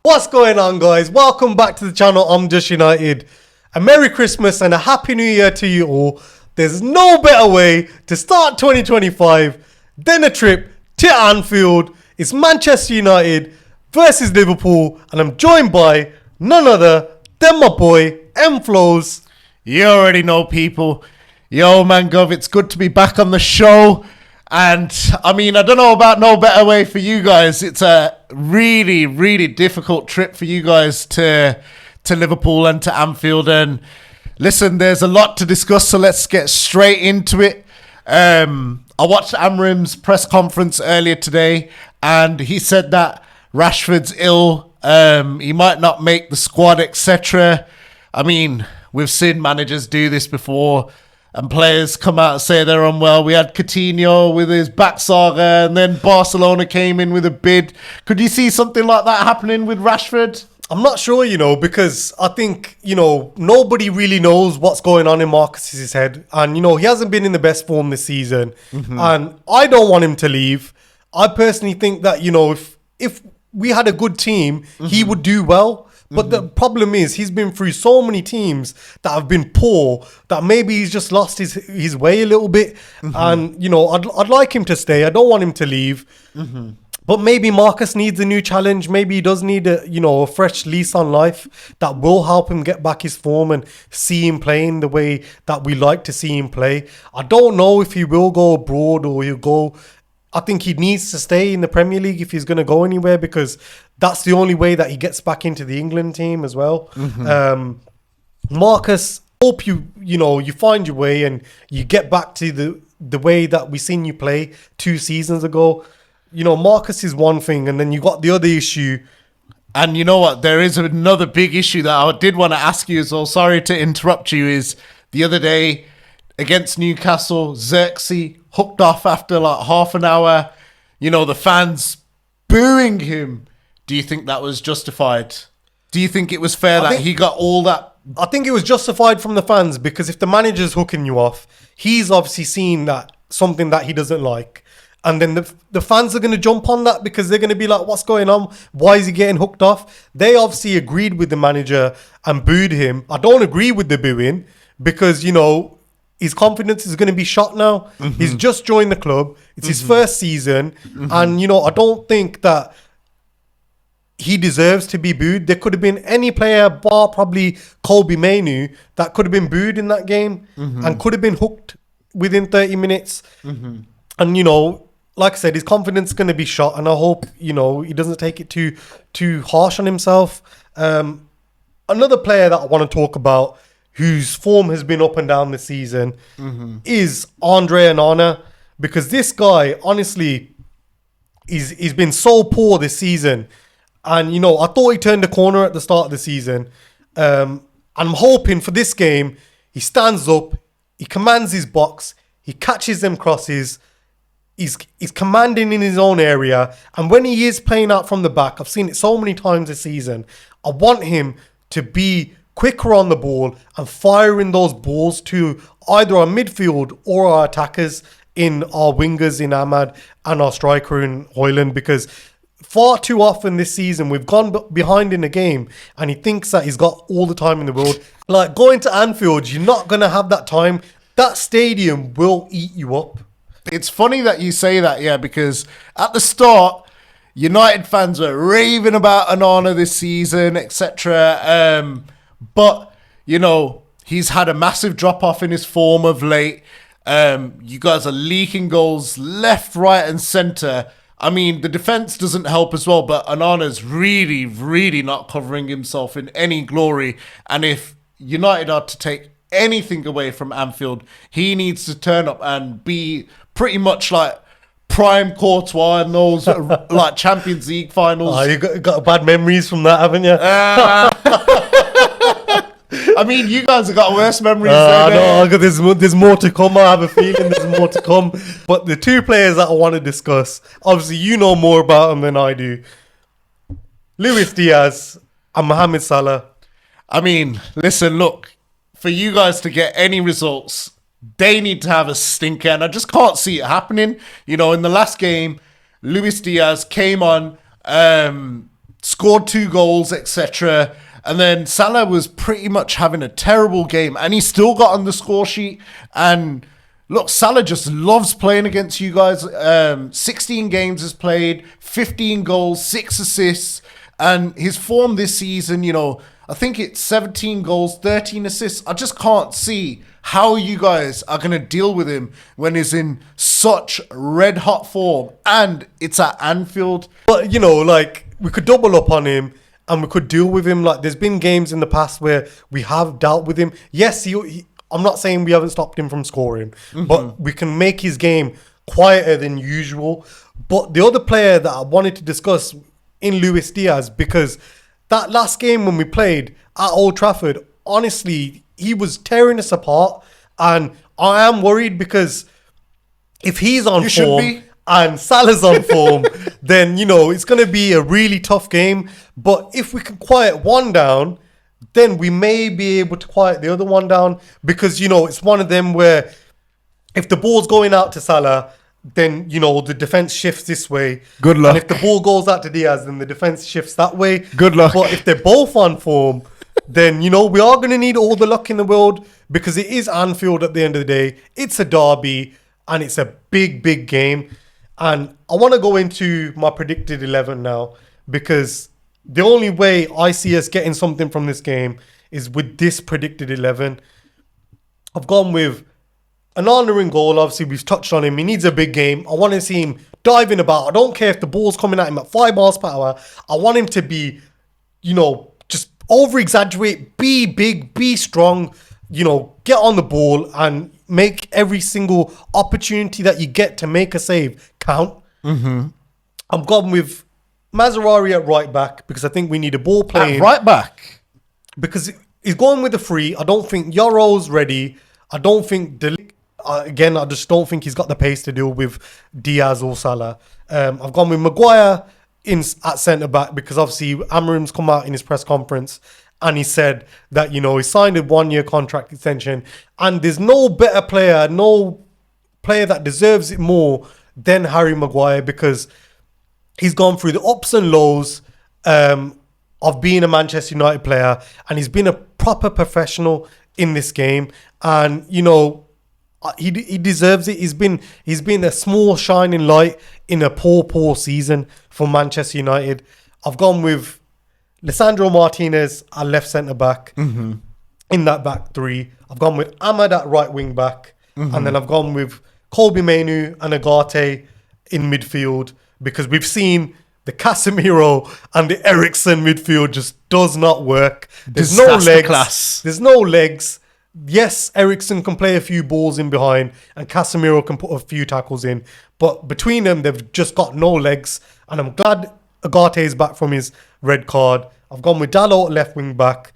What's going on, guys? Welcome back to the channel. I'm Just United. A Merry Christmas and a Happy New Year to you all. There's no better way to start 2025 than a trip to Anfield. It's Manchester United versus Liverpool, and I'm joined by none other than my boy M Flows. You already know, people. Yo, man, Gov, it's good to be back on the show. And I mean, I don't know about no better way for you guys. It's a really, really difficult trip for you guys to Liverpool and to Anfield. And listen, there's a lot to discuss, so let's get straight into it. I watched Amorim's press conference earlier today, and he said that Rashford's ill. He might not make the squad, etc. I mean, we've seen managers do this before, and players come out and say they're unwell. We had Coutinho with his back saga, and then Barcelona came in with a bid. Could you see something like that happening with Rashford? I'm not sure, because I think, nobody really knows what's going on in Marcus's head. And, he hasn't been in the best form this season. Mm-hmm. And I don't want him to leave. I personally think that, if we had a good team, he would do well. But the problem is he's been through so many teams that have been poor that maybe he's just lost his way a little bit. And, I'd like him to stay. I don't want him to leave. But maybe Marcus needs a new challenge. Maybe he does need a fresh lease on life that will help him get back his form and see him playing the way that we like to see him play. I don't know if he will go abroad or he'll go. I think he needs to stay in the Premier League if he's going to go anywhere, because that's the only way that he gets back into the England team as well. Marcus, hope you find your way and you get back to the way that we seen you play 2 seasons ago. Marcus is one thing, and then you got the other issue. And you know what? There is another big issue that I did want to ask you as well. Sorry to interrupt you. Is the other day against Newcastle, Zirkzee hooked off after like half an hour. The fans booing him. Do you think that was justified? Do you think it was fair that he got all that? I think it was justified from the fans, because if the manager's hooking you off, he's obviously seen that something that he doesn't like. And then the fans are going to jump on that, because they're going to be like, what's going on? Why is he getting hooked off? They obviously agreed with the manager and booed him. I don't agree with the booing, because, his confidence is going to be shot now. He's just joined the club. It's his first season. And, I don't think that he deserves to be booed. There could have been any player, bar probably Kobe Mainoo, that could have been booed in that game and could have been hooked within 30 minutes. And, like I said, his confidence is going to be shot. And I hope, he doesn't take it too harsh on himself. Another player that I want to talk about, whose form has been up and down this season, is Arne, because this guy, honestly, he's been so poor this season. And, I thought he turned the corner at the start of the season. I'm hoping for this game, he stands up, he commands his box, he catches them crosses, he's commanding in his own area. And when he is playing out from the back, I've seen it so many times this season, I want him to be quicker on the ball and firing those balls to either our midfield or our attackers in our wingers in Ahmad and our striker in Højlund, because far too often this season we've gone behind in the game and he thinks that he's got all the time in the world. Like, going to Anfield, you're not going to have that time. That stadium will eat you up. It's funny that you say that, yeah, because at the start, United fans were raving about Anana this season, etc. But, he's had a massive drop-off in his form of late. You guys are leaking goals left, right and centre. I mean, the defence doesn't help as well, but Anana's really, really not covering himself in any glory. And if United are to take anything away from Anfield, he needs to turn up and be pretty much like prime Courtois in those like Champions League finals. Oh, you got bad memories from that, haven't you? I mean, you guys have got worse memories. No, there's more to come. I have a feeling there's more to come. But the 2 players that I want to discuss, obviously you know more about them than I do. Luis Diaz and Mohamed Salah. I mean, listen, look, for you guys to get any results, they need to have a stinker, and I just can't see it happening. In the last game, Luis Diaz came on, scored 2 goals, etc. And then Salah was pretty much having a terrible game, and he still got on the score sheet. And look, Salah just loves playing against you guys. 16 games has played, 15 goals, 6 assists. And his form this season, you know, I think it's 17 goals, 13 assists. I just can't see how you guys are going to deal with him when he's in such red hot form. And it's at Anfield. But, you know, like, we could double up on him and we could deal with him. Like, there's been games in the past where we have dealt with him. Yes, I'm not saying we haven't stopped him from scoring, but we can make his game quieter than usual. But the other player that I wanted to discuss in Luis Diaz, because that last game when we played at Old Trafford, honestly, he was tearing us apart. And I am worried because if he's on form and Salah's on form, then, you know, it's going to be a really tough game. But if we can quiet one down, then we may be able to quiet the other one down, because, you know, it's one of them where if the ball's going out to Salah, then, you know, the defense shifts this way. Good luck. And if the ball goes out to Diaz, then the defense shifts that way. Good luck. But if they're both on form, then, you know, we are going to need all the luck in the world, because it is Anfield at the end of the day. It's a derby and it's a big, big game. And I want to go into my predicted 11 now, because the only way I see us getting something from this game is with this predicted 11. I've gone with an Arne in goal. Obviously, we've touched on him. He needs a big game. I want to see him diving about. I don't care if the ball's coming at him at 5 miles per hour. I want him to be, you know, just over-exaggerate, be big, be strong, you know, get on the ball and make every single opportunity that you get to make a save count. I'm going with Mazraoui at right back, because I think we need a ball playing. At right back? Because he's going with the free. I don't think Yoro's ready. I don't think Delit, again, I just don't think he's got the pace to deal with Diaz or Salah. I've gone with Maguire at centre back, because obviously Amorim's come out in his press conference and he said that, you know, he signed a 1-year contract extension and there's no better player, no player that deserves it more than Harry Maguire, because he's gone through the ups and lows of being a Manchester United player, and he's been a proper professional in this game. And, you know, he deserves it. He's been a small shining light in a poor season for Manchester United. I've gone with Lisandro Martinez at left centre back in that back three. I've gone with Ahmad at right wing back, and then I've gone with Kobe Mainoo and Ugarte in midfield, because we've seen the Casemiro and the Eriksen midfield just does not work. There's no legs. Class. There's no legs. Yes, Eriksen can play a few balls in behind and Casemiro can put a few tackles in, but between them, they've just got no legs. And I'm glad Ugarte is back from his red card. I've gone with Diaz left wing back,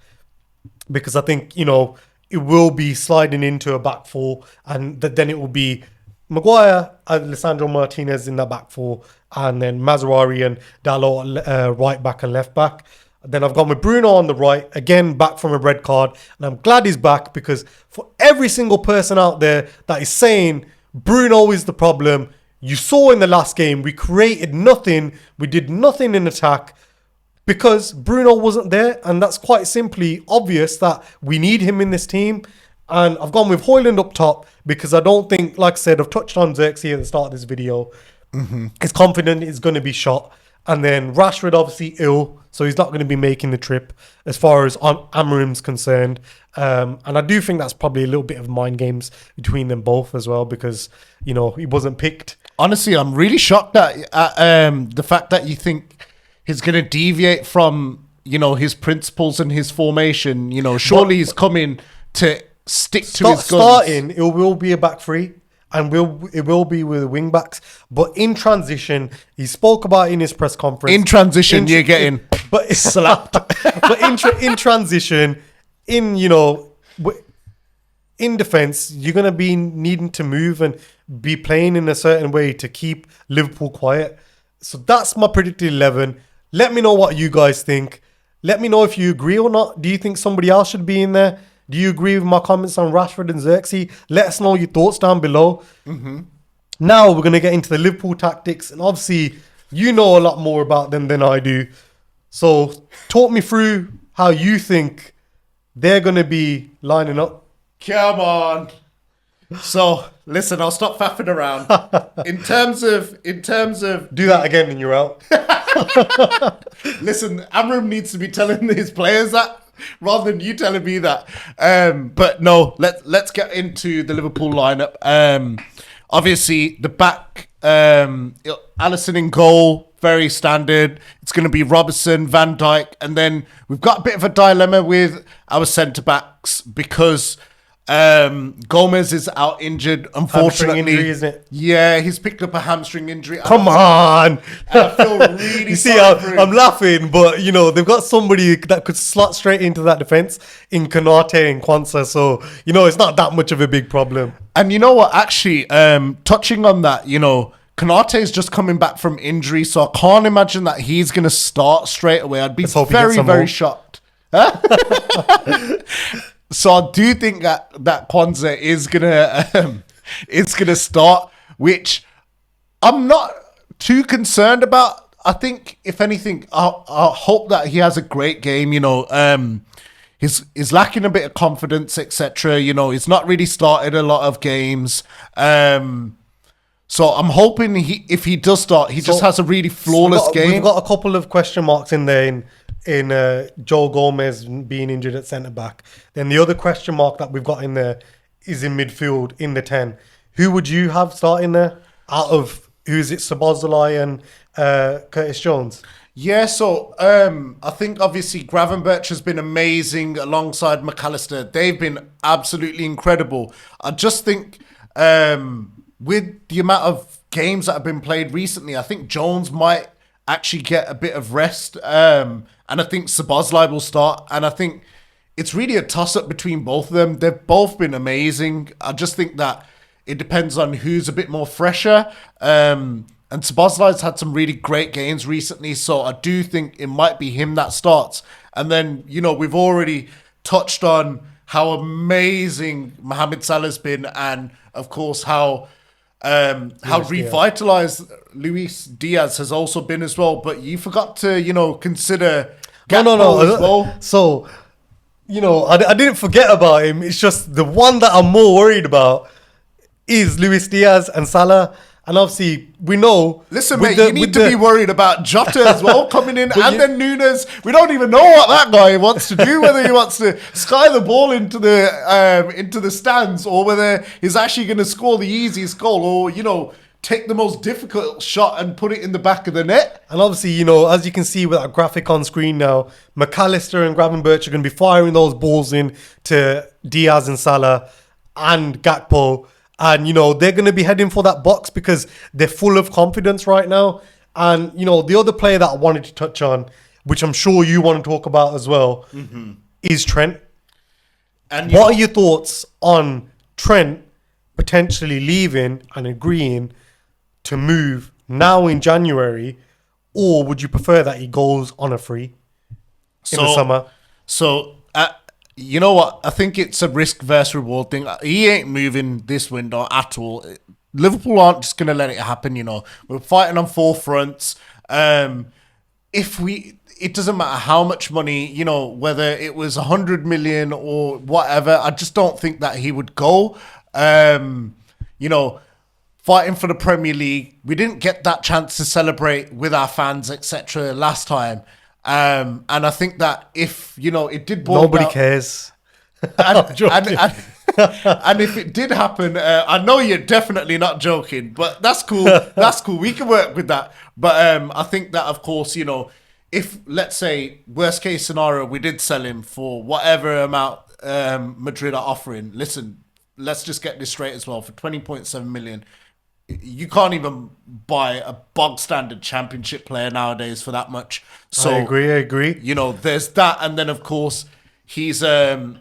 because I think, you know, it will be sliding into a back four, and then it will be Maguire and Lisandro Martinez in the back four, and then Mazraoui and Diaz right back and left back. Then I've gone with Bruno on the right, again, back from a red card. And I'm glad he's back, because for every single person out there that is saying Bruno is the problem, you saw in the last game, we created nothing. We did nothing in attack because Bruno wasn't there. And that's quite simply obvious that we need him in this team. And I've gone with Højlund up top, because I don't think, like I said, I've touched on Zirkzee at the start of this video. He's confident he's going to be shot. And then Rashford obviously ill, so he's not going to be making the trip as far as Amorim's concerned. And I do think that's probably a little bit of mind games between them both as well, because, you know, he wasn't picked. Honestly, I'm really shocked at the fact that you think he's going to deviate from, you know, his principles and his formation. You know, surely he's coming to stick to his guns. Starting, it will be a back three. And it will be with the wing backs, but in transition, he spoke about in his press conference. In transition, you're getting slapped. But in transition, in, you know, in defense, you're gonna be needing to move and be playing in a certain way to keep Liverpool quiet. So that's my predicted 11. Let me know what you guys think. Let me know if you agree or not. Do you think somebody else should be in there? Do you agree with my comments on Rashford and Zirkzee? Let us know your thoughts down below. Now we're going to get into the Liverpool tactics. And obviously, you know a lot more about them than I do. So talk me through how you think they're going to be lining up. Come on. So listen, I'll stop faffing around. In terms of Do that again and you're out. listen, Amorim needs to be telling his players that rather than you telling me that. But no, let's get into the Liverpool lineup. Obviously the back, Alisson in goal, very standard. It's going to be Robertson, Van Dijk, and then we've got a bit of a dilemma with our centre backs because Gomez is out injured, unfortunately. Hamstring injury, isn't it? Yeah, he's picked up a hamstring injury. Come on. I feel really You see, sorry for him. I'm laughing, but, you know, they've got somebody that could slot straight into that defence in Konate and Kwanzaa. So, you know, it's not that much of a big problem. And you know what, actually, touching on that, you know, Konate is just coming back from injury, so I can't imagine that he's going to start straight away. I'd be hope he gets very, some very more. shocked. So I do think that Kwanzaa is gonna start, which I'm not too concerned about. I think if anything, I hope that he has a great game. You know, he's lacking a bit of confidence, etc. You know, he's not really started a lot of games. So I'm hoping if he does start, he just has a really flawless game. We've got a couple of question marks in there in Joe Gomez being injured at centre back. Then the other question mark that we've got in there is in midfield in the 10. Who would you have starting there out of who's it? Szoboszlai and Curtis Jones. Yeah, so I think obviously Gravenberch has been amazing alongside McAllister. They've been absolutely incredible. I just think with the amount of games that have been played recently, I think Jones might actually get a bit of rest. And I think Szoboszlai will start. And I think it's really a toss-up between both of them. They've both been amazing. I just think that it depends on who's a bit more fresher. And Szoboszlai's had some really great games recently. So I do think it might be him that starts. And then, you know, we've already touched on how amazing Mohamed Salah's been. And, of course, how revitalized Luis Diaz has also been as well. But you forgot to, you know, consider No. as well. So, you know, I didn't forget about him. It's just the one that I'm more worried about is Luis Diaz and Salah. And obviously, we know... Listen, mate, you need to be worried about Jota as well coming in. And then Nunes. We don't even know what that guy wants to do, whether he wants to sky the ball into the stands or whether he's actually going to score the easiest goal or, you know, take the most difficult shot and put it in the back of the net. And obviously, you know, as you can see with that graphic on screen now, McAllister and Gravenberch are going to be firing those balls in to Diaz and Salah and Gakpo. And, you know, they're going to be heading for that box because they're full of confidence right now. And, you know, the other player that I wanted to touch on, which I'm sure you want to talk about as well, is Trent. And what are your thoughts on Trent potentially leaving and agreeing to move now in January? Or would you prefer that he goes on a free in the summer? So, you know what? I think it's a risk versus reward thing. He ain't moving this window at all. Liverpool aren't just going to let it happen, you know. We're fighting on four fronts. It doesn't matter how much money, you know, whether it was 100 million or whatever, I just don't think that he would go. You know, fighting for the Premier League. We didn't get that chance to celebrate with our fans, etc. last time. And I think that if, you know, it did boil Nobody down, cares. and if it did happen, I know you're definitely not joking, but that's cool. That's cool. We can work with that. But I think that, of course, you know, if, let's say, worst case scenario, we did sell him for whatever amount Madrid are offering. Listen, let's just get this straight as well. For 20.7 million, you can't even buy a bog standard championship player nowadays for that much. So I agree. You know, there's that, and then of course he's it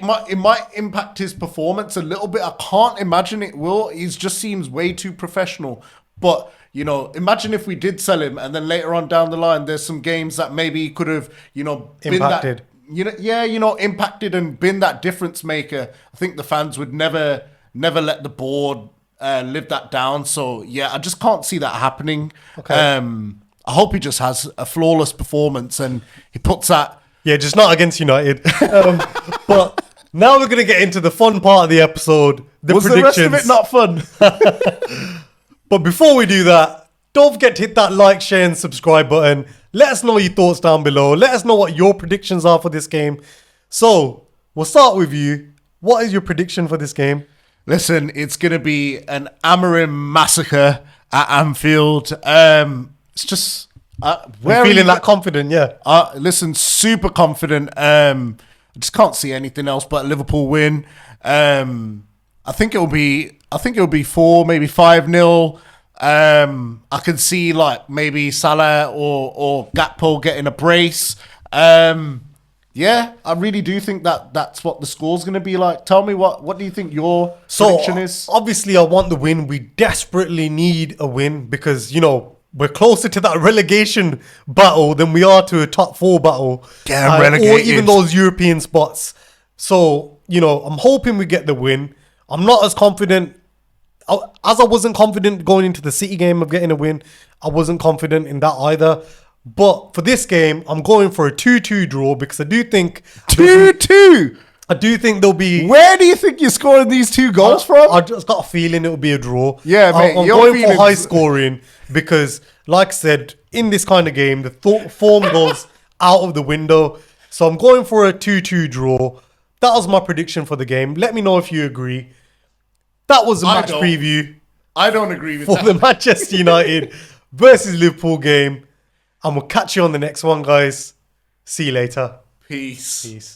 might impact his performance a little bit. I can't imagine it will. He just seems way too professional. But you know, imagine if we did sell him, and then later on down the line, there's some games that maybe he could have, you know, impacted. Impacted and been that difference maker. I think the fans would never let the board live that down. So yeah, I just can't see that happening. Okay. I hope he just has a flawless performance and he puts that. Yeah, just not against United. But now we're going to get into the fun part of the episode, the predictions. The rest of it not fun? But before we do that, don't forget to hit that like, share, and subscribe button. Let us know your thoughts down below. Let us know what your predictions are for this game. So, we'll start with you. What is your prediction for this game? Listen, it's going to be an Amorim massacre at Anfield. It's just... We're feeling that confident, yeah. Listen, super confident. I just can't see anything else but a Liverpool win. I think it'll be 4, maybe 5-0. I can see like maybe Salah or Gakpo getting a brace. Yeah, I really do think that's what the score's going to be like. Tell me what do you think your prediction is? Obviously, I want the win. We desperately need a win because, you know, we're closer to that relegation battle than we are to a top 4 battle. Getting relegated. Or even those European spots. So, you know, I'm hoping we get the win. I'm not as confident. As I wasn't confident going into the City game of getting a win, I wasn't confident in that either. But for this game, I'm going for a 2-2 draw because I do think... 2-2? I do think there'll be... Where do you think you're scoring these 2 goals from? I just got a feeling it'll be a draw. Yeah, mate. I'm going for high scoring because, like I said, in this kind of game, the form goes out of the window. So I'm going for a 2-2 draw. That was my prediction for the game. Let me know if you agree. That was a match preview. I don't agree with for that. the Manchester United versus Liverpool game. And we'll catch you on the next one, guys. See you later. Peace. Peace.